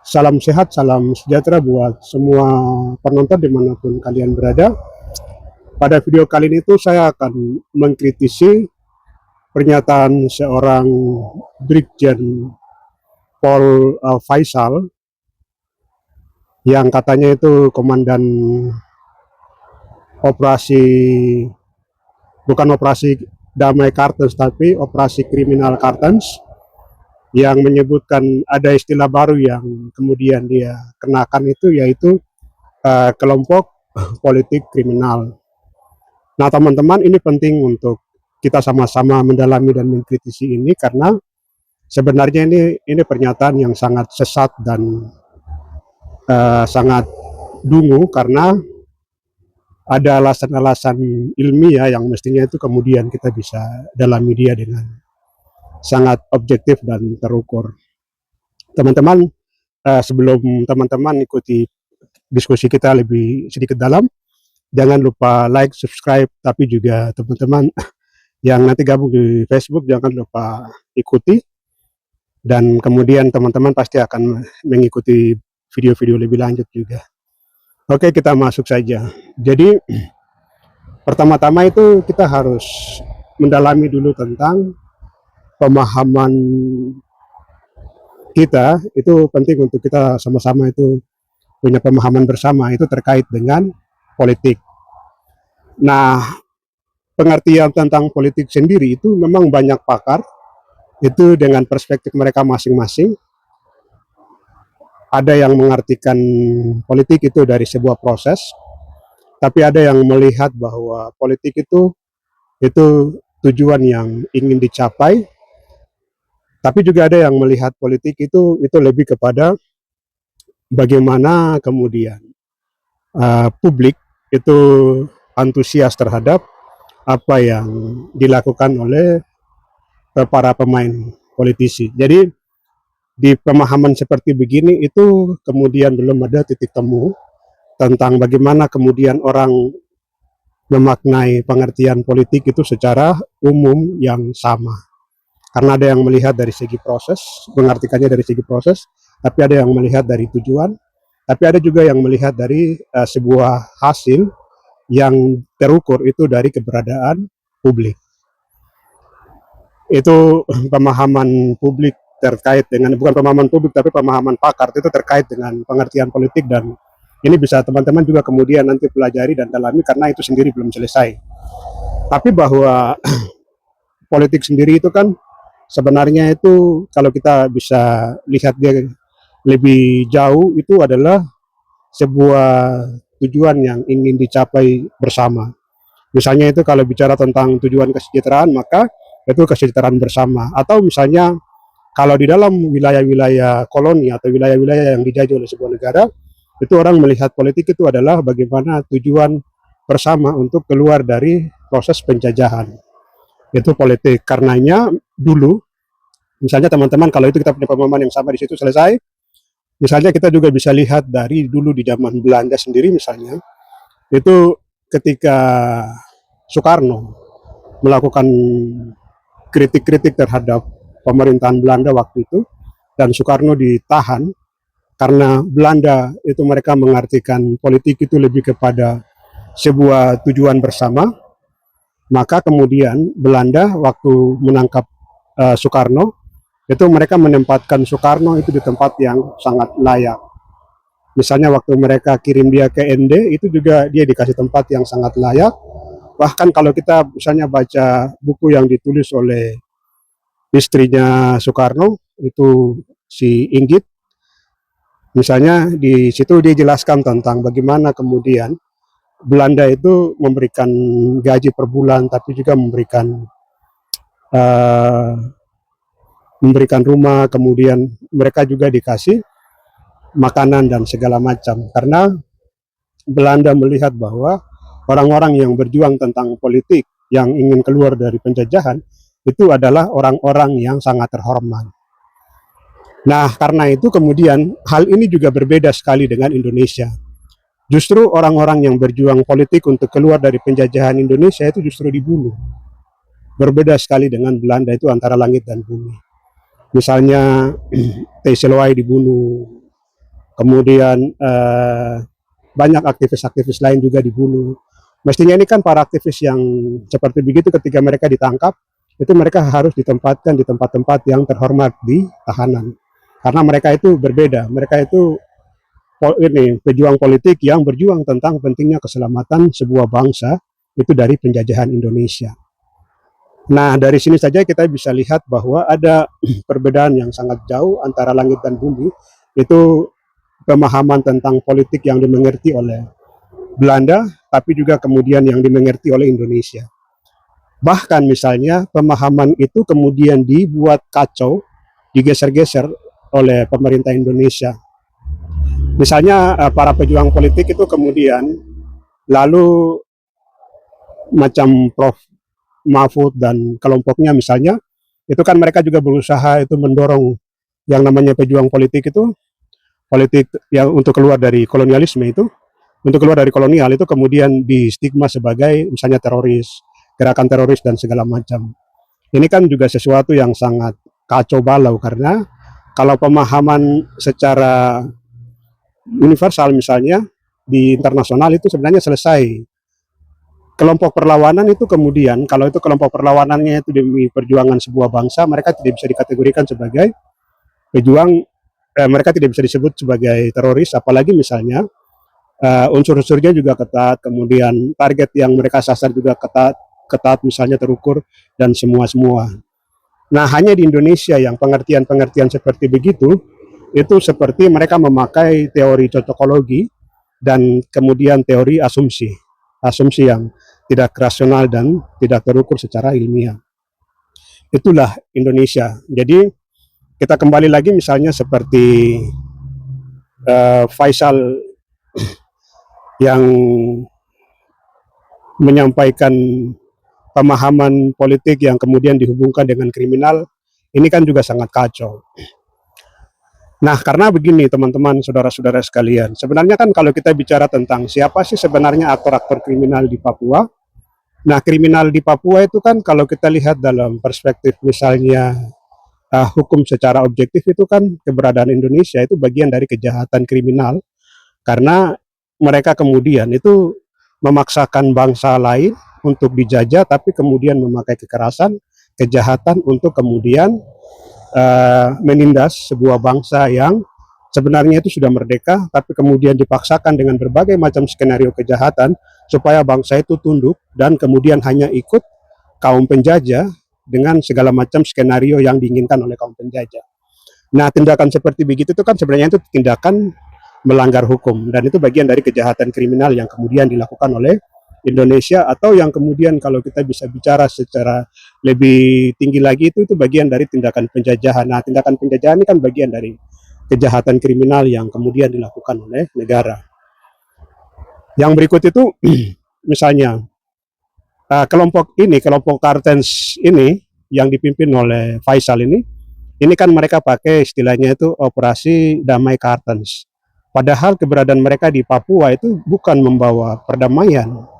Salam sehat, salam sejahtera buat semua penonton dimanapun kalian berada. Pada video kali ini tuh saya akan mengkritisi pernyataan seorang Brigjen Paul Faisal yang katanya itu komandan operasi, bukan operasi damai Kartens tapi operasi kriminal Kartens, yang menyebutkan ada istilah baru yang kemudian dia kenakan itu yaitu kelompok politik kriminal. Nah, teman-teman, ini penting untuk kita sama-sama mendalami dan mengkritisi ini karena sebenarnya ini pernyataan yang sangat sesat dan sangat dungu karena ada alasan-alasan ilmiah yang mestinya itu kemudian kita bisa dalami dia dengan sangat objektif dan terukur. Teman-teman, sebelum teman-teman ikuti diskusi kita lebih sedikit dalam, jangan lupa like, subscribe, tapi juga teman-teman yang nanti gabung di Facebook jangan lupa ikuti, dan kemudian teman-teman pasti akan mengikuti video-video lebih lanjut juga. Oke, kita masuk saja. Jadi pertama-tama itu kita harus mendalami dulu tentang pemahaman kita. Itu penting untuk kita sama-sama itu punya pemahaman bersama itu terkait dengan politik. Nah, pengertian tentang politik sendiri itu memang banyak pakar itu dengan perspektif mereka masing-masing. Ada yang mengartikan politik itu dari sebuah proses, tapi ada yang melihat bahwa politik itu tujuan yang ingin dicapai, tapi juga ada yang melihat politik itu lebih kepada bagaimana kemudian publik itu antusias terhadap apa yang dilakukan oleh para pemain politisi. Jadi di pemahaman seperti begini itu kemudian belum ada titik temu tentang bagaimana kemudian orang memaknai pengertian politik itu secara umum yang sama. Karena ada yang melihat dari segi proses, mengartikannya dari segi proses, tapi ada yang melihat dari tujuan, tapi ada juga yang melihat dari sebuah hasil yang terukur itu dari keberadaan publik. Itu pemahaman publik terkait dengan, bukan pemahaman publik tapi pemahaman pakar itu terkait dengan pengertian politik, dan ini bisa teman-teman juga kemudian nanti pelajari dan dalami karena itu sendiri belum selesai. Tapi bahwa politik sendiri itu kan sebenarnya itu kalau kita bisa lihat dia lebih jauh itu adalah sebuah tujuan yang ingin dicapai bersama. Misalnya itu kalau bicara tentang tujuan kesejahteraan, maka itu kesejahteraan bersama. Atau misalnya kalau di dalam wilayah-wilayah koloni atau wilayah-wilayah yang dijajah oleh sebuah negara, itu orang melihat politik itu adalah bagaimana tujuan bersama untuk keluar dari proses penjajahan. Itu politik. Karenanya dulu, misalnya teman-teman kalau itu kita punya pemahaman yang sama di situ selesai, misalnya kita juga bisa lihat dari dulu di zaman Belanda sendiri misalnya, itu ketika Soekarno melakukan kritik-kritik terhadap pemerintahan Belanda waktu itu, dan Soekarno ditahan karena Belanda itu mereka mengartikan politik itu lebih kepada sebuah tujuan bersama, maka kemudian Belanda waktu menangkap Soekarno, itu mereka menempatkan Soekarno itu di tempat yang sangat layak. Misalnya waktu mereka kirim dia ke ND, itu juga dia dikasih tempat yang sangat layak. Bahkan kalau kita misalnya baca buku yang ditulis oleh istrinya Soekarno, itu si Inggit, misalnya di situ dia jelaskan tentang bagaimana kemudian Belanda itu memberikan gaji per bulan, tapi juga uh, memberikan rumah, kemudian mereka juga dikasih makanan dan segala macam. Karena Belanda melihat bahwa orang-orang yang berjuang tentang politik, yang ingin keluar dari penjajahan, itu adalah orang-orang yang sangat terhormat. Nah, karena itu kemudian hal ini juga berbeda sekali dengan Indonesia. Justru orang-orang yang berjuang politik untuk keluar dari penjajahan Indonesia itu justru dibunuh. Berbeda sekali dengan Belanda, itu antara langit dan bumi. Misalnya Teiselwai dibunuh, kemudian banyak aktivis-aktivis lain juga dibunuh. Mestinya ini kan para aktivis yang seperti begitu ketika mereka ditangkap, itu mereka harus ditempatkan di tempat-tempat yang terhormat di tahanan. Karena mereka itu berbeda, mereka itu ini pejuang politik yang berjuang tentang pentingnya keselamatan sebuah bangsa itu dari penjajahan Indonesia. Nah, dari sini saja kita bisa lihat bahwa ada perbedaan yang sangat jauh antara langit dan bumi. Itu pemahaman tentang politik yang dimengerti oleh Belanda, tapi juga kemudian yang dimengerti oleh Indonesia. Bahkan misalnya pemahaman itu kemudian dibuat kacau, digeser-geser oleh pemerintah Indonesia. Misalnya para pejuang politik itu kemudian lalu macam Prof. Mahfud dan kelompoknya misalnya, itu kan mereka juga berusaha itu mendorong yang namanya pejuang politik itu, politik yang untuk keluar dari kolonialisme itu, untuk keluar dari kolonial itu kemudian di stigma sebagai misalnya teroris, gerakan teroris dan segala macam. Ini kan juga sesuatu yang sangat kacau balau karena kalau pemahaman secara universal misalnya di internasional itu sebenarnya selesai. Kelompok perlawanan itu kemudian kalau itu kelompok perlawanannya itu demi perjuangan sebuah bangsa, mereka tidak bisa dikategorikan sebagai pejuang, mereka tidak bisa disebut sebagai teroris, apalagi misalnya unsur-unsurnya juga ketat, kemudian target yang mereka sasar juga ketat, ketat misalnya terukur dan semua-semua. Nah, hanya di Indonesia yang pengertian-pengertian seperti begitu, itu seperti mereka memakai teori cocokologi dan kemudian teori asumsi, asumsi yang tidak rasional dan tidak terukur secara ilmiah. Itulah Indonesia. Jadi kita kembali lagi misalnya seperti Faisal yang menyampaikan pemahaman politik yang kemudian dihubungkan dengan kriminal, ini kan juga sangat kacau. Nah, karena begini teman-teman, saudara-saudara sekalian, sebenarnya kan kalau kita bicara tentang siapa sih sebenarnya aktor-aktor kriminal di Papua, nah kriminal di Papua itu kan kalau kita lihat dalam perspektif misalnya hukum secara objektif itu kan keberadaan Indonesia itu bagian dari kejahatan kriminal, karena mereka kemudian itu memaksakan bangsa lain untuk dijajah, tapi kemudian memakai kekerasan, kejahatan untuk kemudian menindas sebuah bangsa yang sebenarnya itu sudah merdeka, tapi kemudian dipaksakan dengan berbagai macam skenario kejahatan supaya bangsa itu tunduk dan kemudian hanya ikut kaum penjajah dengan segala macam skenario yang diinginkan oleh kaum penjajah. Nah, tindakan seperti begitu itu kan sebenarnya itu tindakan melanggar hukum dan itu bagian dari kejahatan kriminal yang kemudian dilakukan oleh Indonesia, atau yang kemudian kalau kita bisa bicara secara lebih tinggi lagi itu bagian dari tindakan penjajahan. Nah, tindakan penjajahan ini kan bagian dari kejahatan kriminal yang kemudian dilakukan oleh negara. Yang berikut itu misalnya kelompok ini, kelompok Kartens ini yang dipimpin oleh Faisal ini kan mereka pakai istilahnya itu operasi damai Kartens. Padahal keberadaan mereka di Papua itu bukan membawa perdamaian.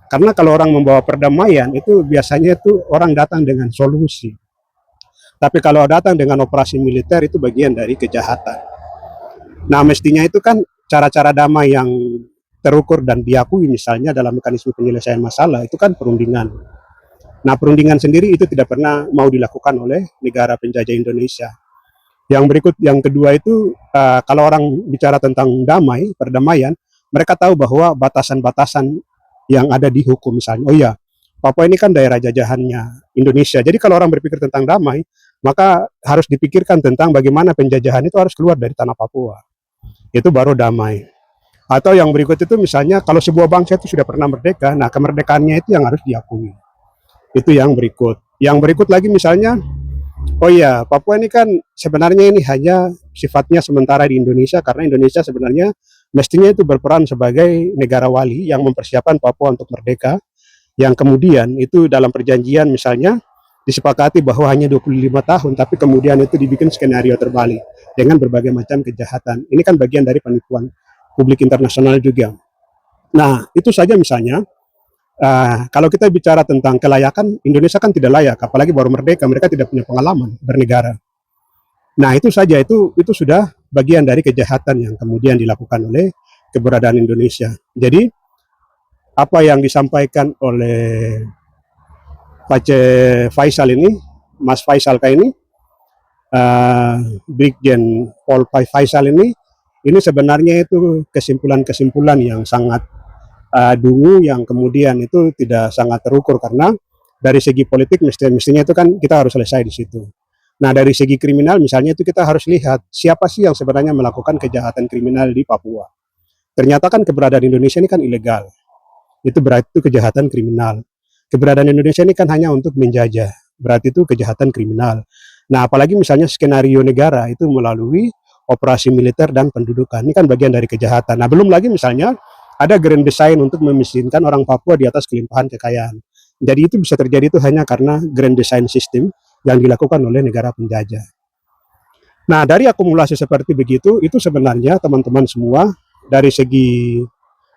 Karena kalau orang membawa perdamaian itu biasanya itu orang datang dengan solusi. Tapi kalau datang dengan operasi militer itu bagian dari kejahatan. Nah, mestinya itu kan cara-cara damai yang terukur dan diakui misalnya dalam mekanisme penyelesaian masalah itu kan perundingan. Nah, perundingan sendiri itu tidak pernah mau dilakukan oleh negara penjajah Indonesia. Yang berikut, yang kedua itu kalau orang bicara tentang damai, perdamaian, mereka tahu bahwa batasan-batasan yang ada di hukum misalnya. Oh iya, Papua ini kan daerah jajahannya Indonesia. Jadi kalau orang berpikir tentang damai, maka harus dipikirkan tentang bagaimana penjajahan itu harus keluar dari tanah Papua. Itu baru damai. Atau yang berikut itu misalnya kalau sebuah bangsa itu sudah pernah merdeka, nah kemerdekaannya itu yang harus diakui. Itu yang berikut. Yang berikut lagi misalnya, oh iya, Papua ini kan sebenarnya ini hanya sifatnya sementara di Indonesia, karena Indonesia sebenarnya mestinya itu berperan sebagai negara wali yang mempersiapkan Papua untuk merdeka, yang kemudian itu dalam perjanjian misalnya disepakati bahwa hanya 25 tahun, tapi kemudian itu dibikin skenario terbalik dengan berbagai macam kejahatan. Ini kan bagian dari penipuan publik internasional juga. Nah, itu saja misalnya. Kalau kita bicara tentang kelayakan, Indonesia kan tidak layak, apalagi baru merdeka, mereka tidak punya pengalaman bernegara. Nah, itu saja itu sudah bagian dari kejahatan yang kemudian dilakukan oleh keberadaan Indonesia. Jadi apa yang disampaikan oleh Pace Faisal ini, Mas Faisal ini, uh, Brigjen Paul Faisal ini sebenarnya itu kesimpulan-kesimpulan yang sangat dungu, yang kemudian itu tidak sangat terukur, karena dari segi politik mestinya itu kan kita harus selesai di situ. Nah, dari segi kriminal misalnya itu kita harus lihat siapa sih yang sebenarnya melakukan kejahatan kriminal di Papua. Ternyata kan keberadaan Indonesia ini kan ilegal. Itu berarti itu kejahatan kriminal. Keberadaan Indonesia ini kan hanya untuk menjajah. Berarti itu kejahatan kriminal. Nah, apalagi misalnya skenario negara itu melalui operasi militer dan pendudukan. Ini kan bagian dari kejahatan. Nah, belum lagi misalnya ada grand design untuk memiskinkan orang Papua di atas kelimpahan kekayaan. Jadi itu bisa terjadi itu hanya karena grand design sistem yang dilakukan oleh negara penjajah. Nah, dari akumulasi seperti begitu, itu sebenarnya teman-teman semua, dari segi,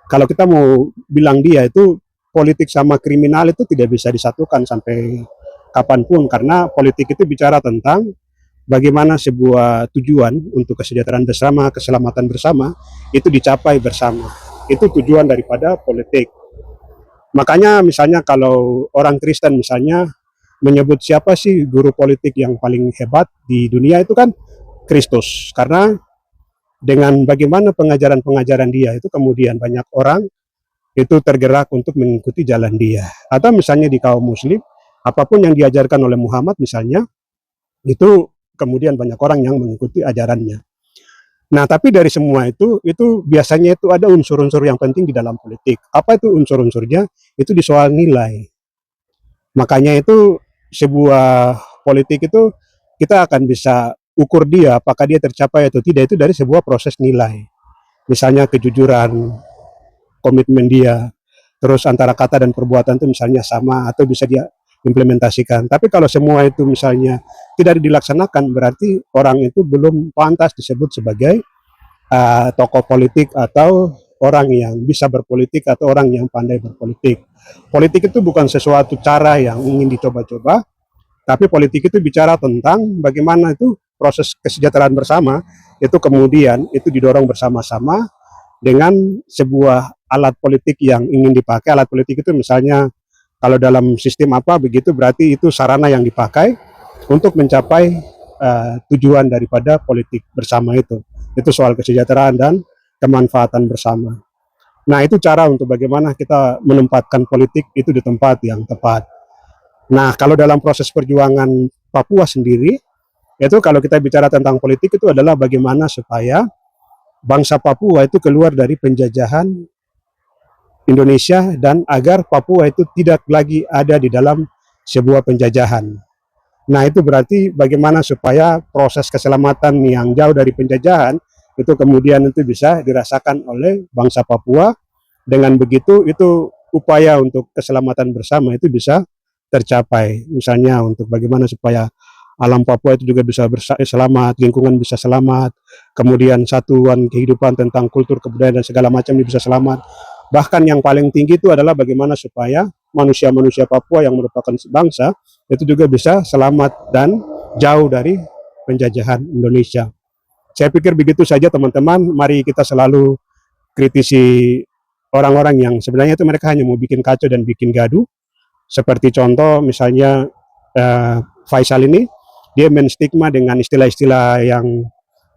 kalau kita mau bilang dia itu politik sama kriminal itu tidak bisa disatukan sampai kapanpun, karena politik itu bicara tentang bagaimana sebuah tujuan untuk kesejahteraan bersama, keselamatan bersama, itu dicapai bersama. Itu tujuan daripada politik. Makanya misalnya kalau orang Kristen misalnya menyebut siapa sih guru politik yang paling hebat di dunia, itu kan Kristus. Karena dengan bagaimana pengajaran-pengajaran dia itu kemudian banyak orang itu tergerak untuk mengikuti jalan dia. Atau misalnya di kaum muslim, apapun yang diajarkan oleh Muhammad misalnya, itu kemudian banyak orang yang mengikuti ajarannya. Nah, tapi dari semua itu biasanya itu ada unsur-unsur yang penting di dalam politik. Apa itu unsur-unsurnya? Itu di soal nilai. Makanya itu sebuah politik itu kita akan bisa ukur dia apakah dia tercapai atau tidak itu dari sebuah proses nilai. Misalnya kejujuran, komitmen dia, terus antara kata dan perbuatan itu misalnya sama atau bisa dia implementasikan. Tapi kalau semua itu misalnya tidak dilaksanakan, berarti orang itu belum pantas disebut sebagai tokoh politik atau orang yang bisa berpolitik atau orang yang pandai berpolitik. Politik itu bukan sesuatu cara yang ingin dicoba-coba, tapi politik itu bicara tentang bagaimana itu proses kesejahteraan bersama itu kemudian itu didorong bersama-sama dengan sebuah alat politik yang ingin dipakai. Alat politik itu misalnya kalau dalam sistem apa begitu, berarti itu sarana yang dipakai untuk mencapai tujuan daripada politik bersama itu. Itu soal kesejahteraan dan kemanfaatan bersama. Nah, itu cara untuk bagaimana kita menempatkan politik itu di tempat yang tepat. Nah, kalau dalam proses perjuangan Papua sendiri, itu kalau kita bicara tentang politik itu adalah bagaimana supaya bangsa Papua itu keluar dari penjajahan Indonesia dan agar Papua itu tidak lagi ada di dalam sebuah penjajahan. Nah, itu berarti bagaimana supaya proses keselamatan yang jauh dari penjajahan itu kemudian itu bisa dirasakan oleh bangsa Papua. Dengan begitu itu upaya untuk keselamatan bersama itu bisa tercapai. Misalnya untuk bagaimana supaya alam Papua itu juga bisa selamat, lingkungan bisa selamat, kemudian satuan kehidupan tentang kultur, kebudayaan dan segala macam bisa selamat. Bahkan yang paling tinggi itu adalah bagaimana supaya manusia-manusia Papua yang merupakan bangsa itu juga bisa selamat dan jauh dari penjajahan Indonesia. Saya pikir begitu saja teman-teman, mari kita selalu kritisi orang-orang yang sebenarnya itu mereka hanya mau bikin kacau dan bikin gaduh. Seperti contoh misalnya Faisal ini, dia menstigma dengan istilah-istilah yang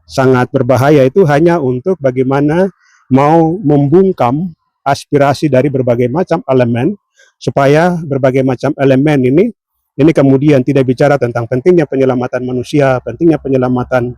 sangat berbahaya itu hanya untuk bagaimana mau membungkam aspirasi dari berbagai macam elemen, supaya berbagai macam elemen ini kemudian tidak bicara tentang pentingnya penyelamatan manusia, pentingnya penyelamatan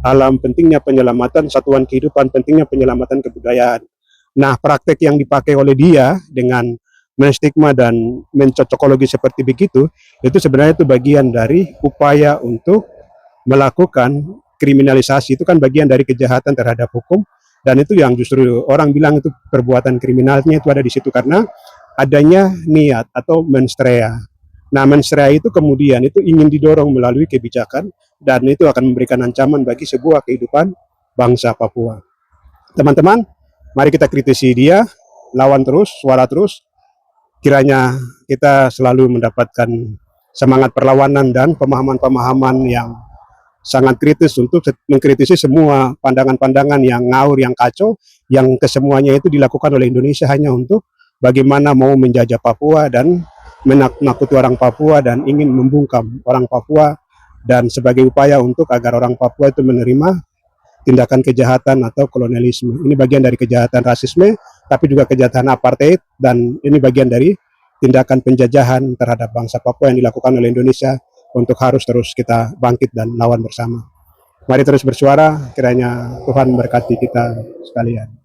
alam, pentingnya penyelamatan satuan kehidupan, pentingnya penyelamatan kebudayaan. Nah, praktek yang dipakai oleh dia dengan menstigma dan mencocokologi seperti begitu, itu sebenarnya itu bagian dari upaya untuk melakukan kriminalisasi. Itu kan bagian dari kejahatan terhadap hukum, dan itu yang justru orang bilang itu perbuatan kriminalnya itu ada di situ karena adanya niat atau mens rea. Nah, mens rea itu kemudian itu ingin didorong melalui kebijakan, dan itu akan memberikan ancaman bagi sebuah kehidupan bangsa Papua. Teman-teman, mari kita kritisi dia, lawan terus, suara terus. Kiranya kita selalu mendapatkan semangat perlawanan dan pemahaman-pemahaman yang sangat kritis untuk mengkritisi semua pandangan-pandangan yang ngawur, yang kacau, yang kesemuanya itu dilakukan oleh Indonesia hanya untuk bagaimana mau menjajah Papua dan menakuti orang Papua dan ingin membungkam orang Papua, dan sebagai upaya untuk agar orang Papua itu menerima tindakan kejahatan atau kolonialisme. Ini bagian dari kejahatan rasisme, tapi juga kejahatan apartheid, dan ini bagian dari tindakan penjajahan terhadap bangsa Papua yang dilakukan oleh Indonesia, untuk harus terus kita bangkit dan lawan bersama. Mari terus bersuara, kiranya Tuhan memberkati kita sekalian.